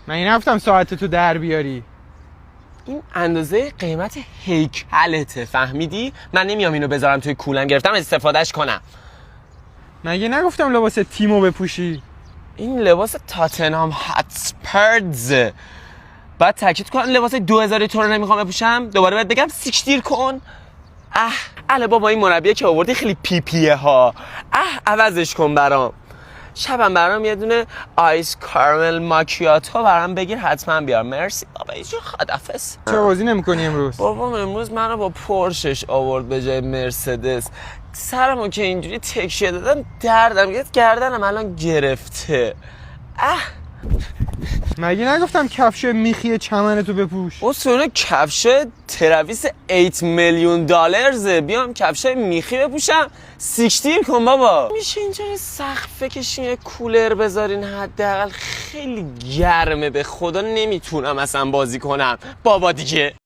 من نرفتم ساعت تو در بیاری. این اندازه قیمت هیکلته، فهمیدی؟ من نمیام اینو بذارم توی کولم، گرفتم استفادهش کنم. مگه نگفتم لباس تیمو بپوشی؟ این لباس تاتنهام هاتسپرز. بعد تاکید کنم لباس 2000 تو رو نمیخوام بپوشم، دوباره باید بگم سیکشتیر کن. اله بابا، این مربیه که آوردی خیلی پیپیه ها. عوضش کن برام. شبم برام یه دونه آیس کارمل ماکیاتو برام بگیر حتما بیار. مرسی بابا. ایجا خدافظ. چرا بازی نمی‌کنی امروز؟ بابا امروز منو با پورشش آورد به جای مرسدس. سرمو که اینجوری تکیه دادم دردم گردنم الان گرفته. مگه نگفتم کفش میخی چمن تو بپوش؟ اصلا کفش ترویس 8 میلیون دلارزه، بیام کفش میخی بپوشم؟ سیکشتیر کن بابا. میشه اینجوری سقف بکشین یه کولر بذارین حداقل؟ خیلی گرمه به خدا، نمیتونم اصلا بازی کنم بابا دیگه.